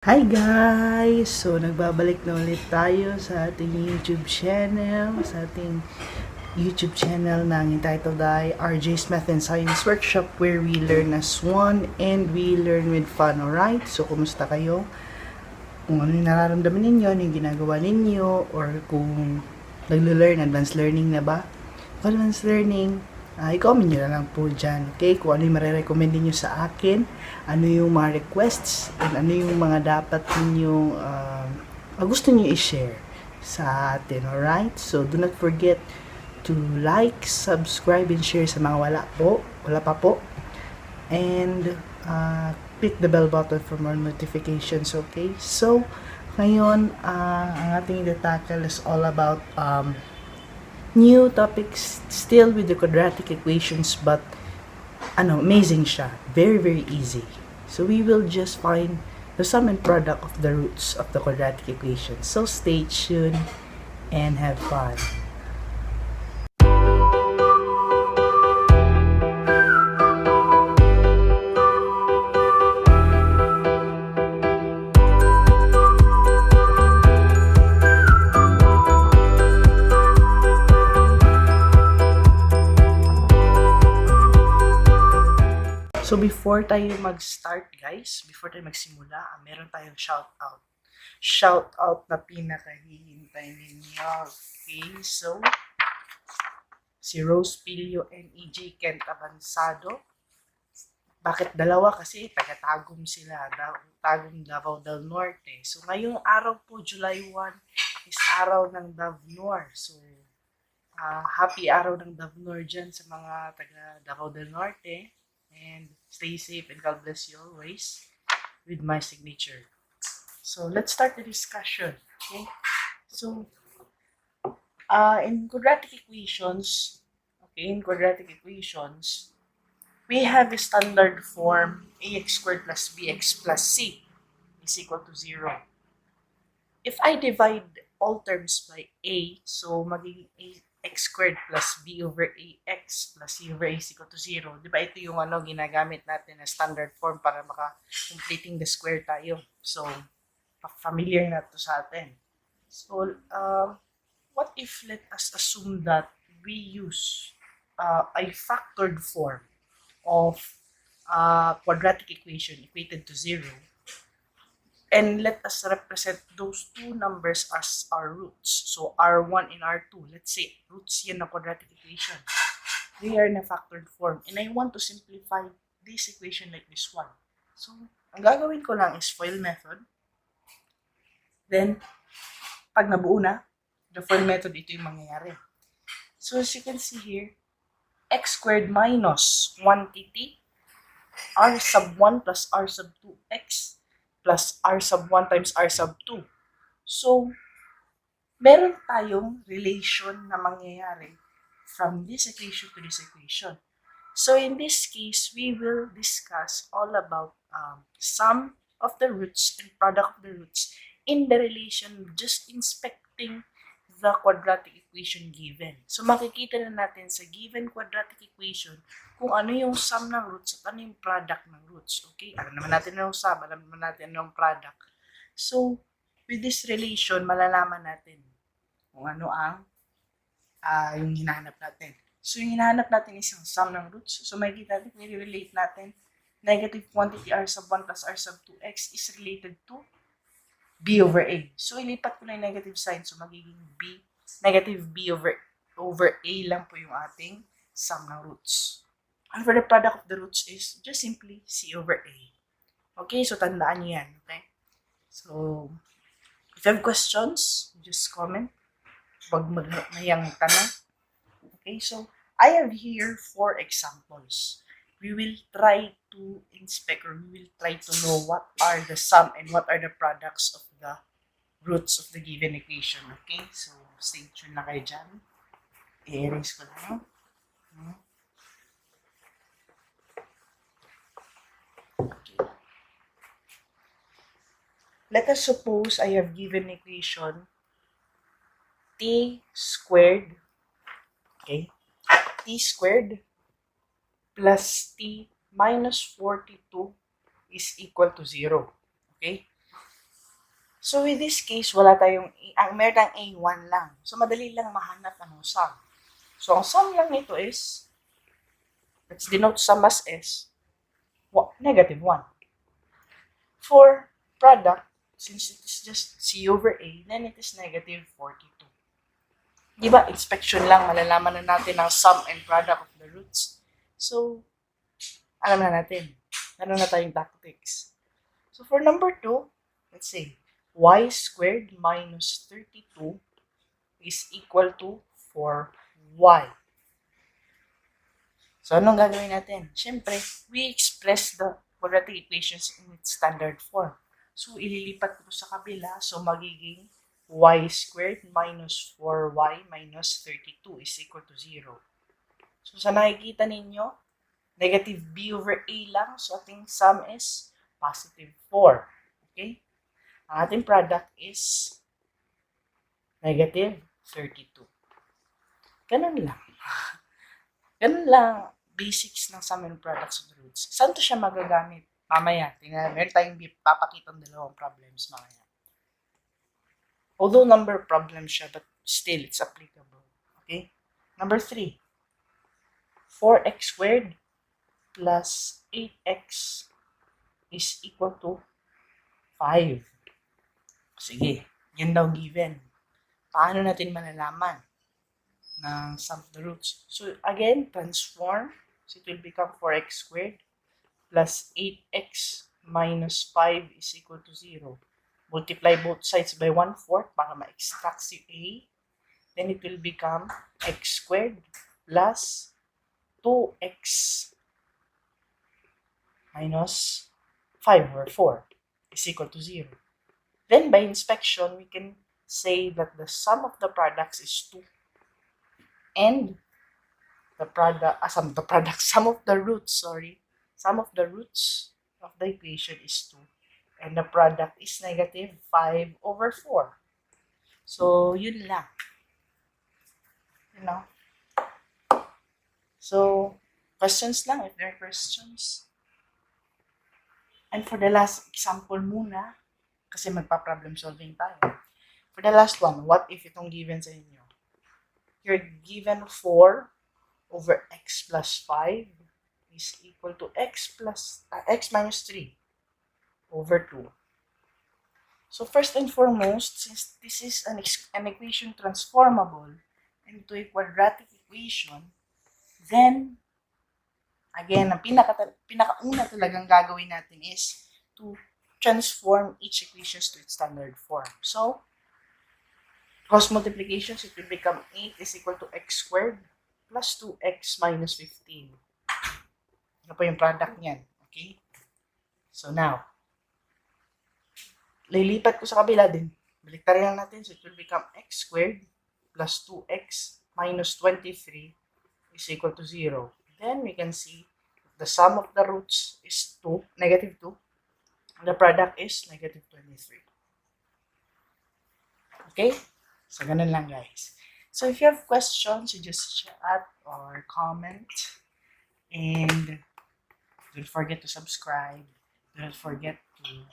Hi guys! So, nagbabalik na ulit tayo sa ating YouTube channel. Na entitled ay RJ's Math and Science Workshop, where we learn as one and we learn with fun, alright? So, kumusta kayo? Kung ano yung nararamdaman ninyo, ano yung ginagawa ninyo, or kung advanced learning na ba? Advanced learning, i-comment nyo na lang po dyan, okay? Kung ano yung marirecommend niyo sa akin, ano yung mga requests, and ano yung mga dapat ninyong gusto niyo i-share sa atin, alright? So, do not forget to like, subscribe, and share sa mga wala pa po. And, click the bell button for more notifications, okay? So, ngayon, ang ating itatakal is all about new topics still with the quadratic equations, but amazing siya. Very, very easy. So we will just find the sum and product of the roots of the quadratic equation. So stay tuned and have fun. So before tayo mag-start guys, before tayo magsimula, meron tayong shoutout. Shoutout na pinakahihintay ninyo. Okay, so si Rose Pilio and EJ Kent Abansado. Bakit dalawa? Kasi taga-Tagum sila, Tagum, Davao del Norte. So ngayong araw po, July 1, is araw ng Davnor. So happy araw ng Davnor dyan sa mga taga Davao del Norte. And stay safe and God bless you always with my signature. So let's start the discussion. Okay. So in quadratic equations, we have a standard form ax squared plus bx plus c is equal to 0. If I divide all terms by a, so magiging x squared plus b over ax plus c over a is equal to 0. Diba ito yung ginagamit natin na standard form para maka-completing the square tayo. So, familiar na to sa atin. So, what if let us assume that we use a factored form of quadratic equation equated to 0, and let us represent those two numbers as our roots. So, R1 and R2, let's say, roots yan na quadratic equation. They are in a factored form. And I want to simplify this equation like this one. So, ang gagawin ko lang is FOIL method. Then, pag nabuo na, the FOIL method, ito yung mangyayari. So, as you can see here, x squared minus 1tt, r sub 1 plus r sub 2x, plus r sub 1 times r sub 2. So, meron tayong relation na mangyayari from this equation to this equation. So, in this case, we will discuss all about sum of the roots and product of the roots in the relation, just inspecting the quadratic equation given. So, makikita na natin sa given quadratic equation kung ano yung sum ng roots at ano yung product ng roots. Okay? Alam naman natin yung sum, alam naman natin yung product. So, with this relation, malalaman natin kung ano ang yung hinahanap natin. So, yung hinahanap natin is yung sum ng roots. So, makikita natin, i-relate natin, negative quantity r sub 1 plus r sub 2x is related to b over a. So, ilipat ko na yung negative sign. So, magiging b, negative b over a lang po yung ating sum ng roots. And for the product of the roots is just simply c over a. Okay, so tandaan nyo yan. Okay? So, if you have questions, just comment. Huwag maghiyang tanong. Okay, so I have here 4 examples. We will try to inspect, or we will try to know what are the sum and what are the products of the roots of the given equation. Okay, so stay tuned na kayo dyan. I-erase ko lang. Okay. Let us suppose I have given equation t squared, okay, t squared plus t minus 42 is equal to 0. Okay? So, with this case, wala tayong, meron tayong A1 lang. So, madali lang mahanap ang sum. So, ang sum lang nito is, let's denote sum as S, negative 1. For product, since it is just C over A, then it is negative 42. Diba, inspection lang, malalaman na natin ang sum and product of the roots. So, alam na natin. Meron na tayong tactics. So, for number 2, let's say, y squared minus 32 is equal to 4y. So, anong gagawin natin? Siyempre, we express the quadratic equations in its standard form. So, ililipat ko sa kabila. So, magiging y squared minus 4y minus 32 is equal to 0. So, sa nakikita ninyo, negative b over a lang. So, ating sum is positive 4. Okay? Ang ating product is negative 32. Ganun lang. Ganun lang, basics ng sum and products of the roots. Saan to siya magagamit? Mamaya, tingnan, meron tayong papakitang dalawang problems mamaya. Although number problem siya, but still, it's applicable. Okay? Number 3. 4x squared plus 8x is equal to 5. Sige, yan daw given. Paano natin malalaman ng sum of the roots? So again, transform. So it will become 4x squared plus 8x minus 5 is equal to 0. Multiply both sides by 1/4 para ma-extract si A. Then it will become x squared plus 2x minus 5 or 4 is equal to 0. Then by inspection, we can say that the sum of the products is 2. And sum of the roots of the equation is 2. And the product is negative 5 over 4. So, yun lang. You know? So, questions lang if there are questions. And for the last example muna, kasi magpa-problem solving tayo. For the last one, what if itong given sa inyo? You're given 4 over x plus 5 is equal to x minus 3 over 2. So first and foremost, since this is an equation transformable into a quadratic equation, then, again, ang pinakauna talagang gagawin natin is to transform each equation to its standard form. So, cross multiplications, it will become 8 is equal to x squared plus 2x minus 15. Ano po yung product niyan? Okay? So now, lilipat ko sa kabila din. Baliktarin lang natin. So it will become x squared plus 2x minus 23 is equal to 0. Then we can see the sum of the roots is 2, negative 2. And the product is negative 23. Okay? So, ganun lang guys. So, if you have questions, you just chat or comment. And don't forget to subscribe. Don't forget to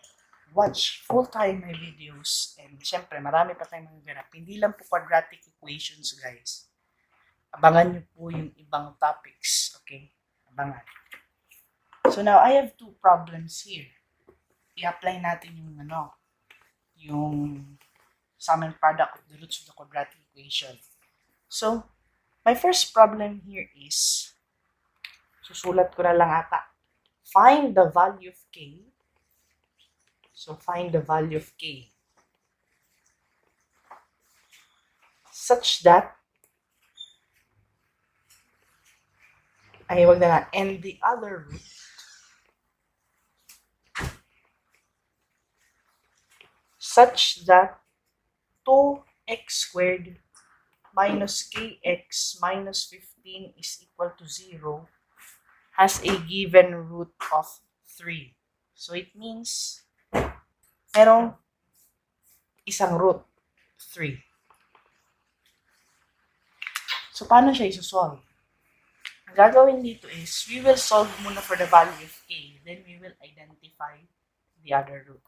watch full-time my videos. And syempre, marami pa tayong mga ganap. Hindi lang po quadratic equations, guys. Abangan nyo po yung ibang topics. Okay? Abangan. So, now, I have 2 problems here. I-apply natin yung sum and product of the roots of the quadratic equation. So, my first problem here is, susulat ko na lang ata, find the value of k. So, find the value of k such that, and the other root such that 2x squared minus kx minus 15 is equal to 0 has a given root of 3. So it means merong isang root, 3. So paano siya isosolve? Ang gagawin dito is, we will solve muna for the value of k, then we will identify the other root.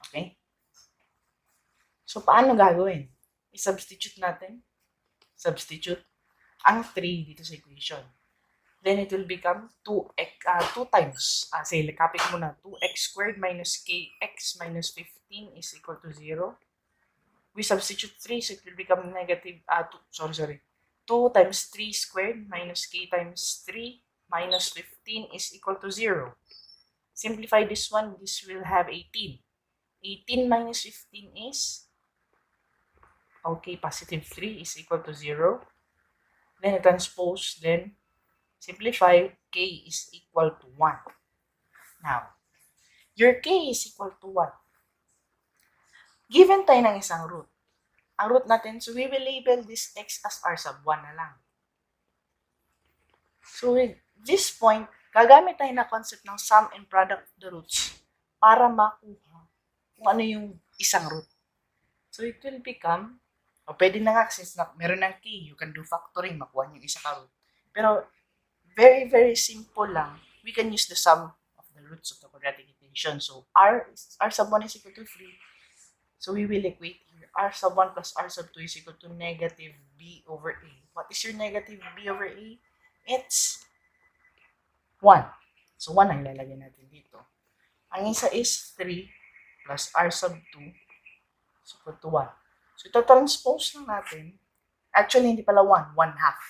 Okay? So, paano gagawin? I-substitute natin. Substitute ang 3 dito sa equation. Then it will become 2 times. Say, kapit mo na. 2x squared minus kx minus 15 is equal to 0. We substitute 3, so it will become negative, 2 times 3 squared minus k times 3 minus 15 is equal to 0. Simplify this one, this will have 18. 18 minus 15 is, okay, positive 3 is equal to 0. Then transpose, then simplify, k is equal to 1. Now, your k is equal to 1. Given tayo ng isang root. Ang root natin, so we will label this x as r sub 1 na lang. So with this point, gagamit tayo na concept ng sum and product of the roots para makuha kung ano yung isang root. So it will become, pwede na nga since meron ng k, you can do factoring, makuha yung isa ka root. Pero very, very simple lang. We can use the sum of the roots of the quadratic equation. So r sub 1 is equal to 3. So we will equate here. R sub 1 plus R sub 2 is equal to negative b over a. What is your negative b over a? It's 1. So 1 ang ilalagay natin dito. Ang isa is 3 plus R sub 2 is equal to 1. So ito transpose lang natin. Actually, hindi pala 1. 1 half.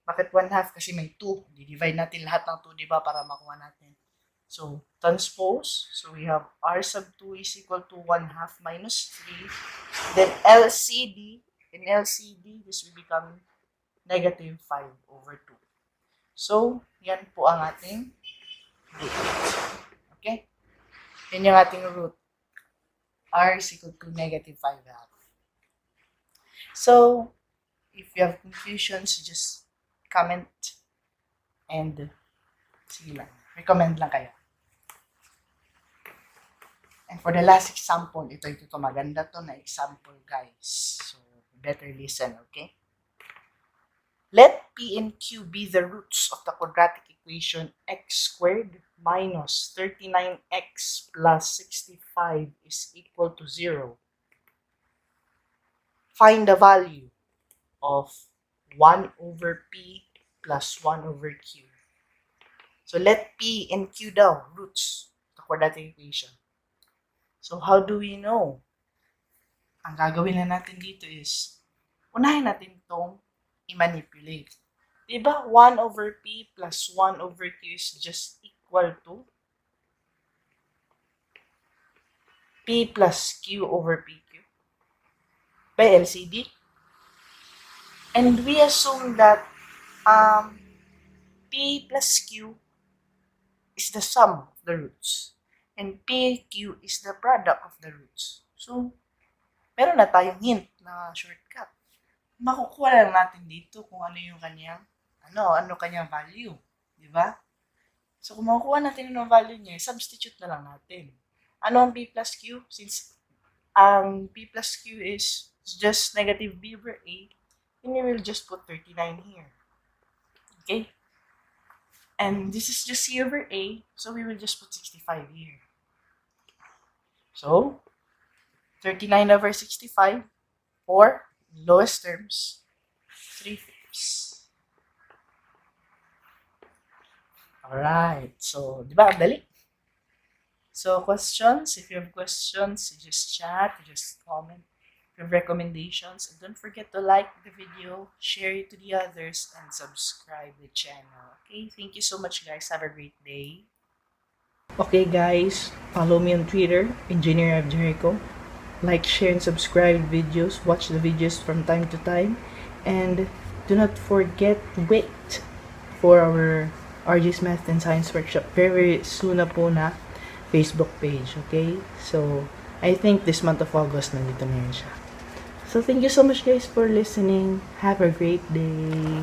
Bakit 1 half? Kasi may 2. Di-divide natin lahat ng 2, di ba? Para makuha natin. So, transpose. So, we have R sub 2 is equal to 1 half minus 3. Then, LCD. In LCD, this will become negative 5 over 2. So, yan po ang ating root. Okay? Yan yung ating root. R is equal to negative 5 half. So, if you have confusions, just comment and sige lang. Recommend lang kayo. And for the last example, ito maganda to na example, guys. So, better listen, okay? Let P and Q be the roots of the quadratic equation x squared minus 39x plus 65 is equal to 0. Find the value of 1 over P plus 1 over Q. So, let P and Q daw, roots, the quadratic equation. So, how do we know? Ang gagawin na natin dito is, unahin natin itong i-manipulate. Diba? 1 over P plus 1 over Q is just equal to P plus Q over PQ by LCD. And we assume that P plus Q is the sum of the roots. And PQ is the product of the roots. So, meron na tayong hint na shortcut. Makukuha lang natin dito kung ano yung kanyang, kanyang value. Diba? So, kung makukuha natin yung value niya, substitute na lang natin. Ano ang P plus Q? Since ang P plus Q is just negative B over A, then we will just put 39 here. Okay? And this is just C over A, so we will just put 65 here. So, 39 over 65, or lowest terms, 3/5. Alright, so, di ba, ang dali? So, questions, if you have questions, you just chat, you just comment. If you have recommendations, and don't forget to like the video, share it to the others, and subscribe the channel. Okay, thank you so much, guys. Have a great day. Okay, guys, follow me on Twitter, Engineer of Jericho. Like, share, and subscribe videos. Watch the videos from time to time. And do not forget to wait for our RG's Math and Science Workshop. Very soon na po na Facebook page, okay? So, I think this month of August, nandito na yun siya. So, thank you so much, guys, for listening. Have a great day.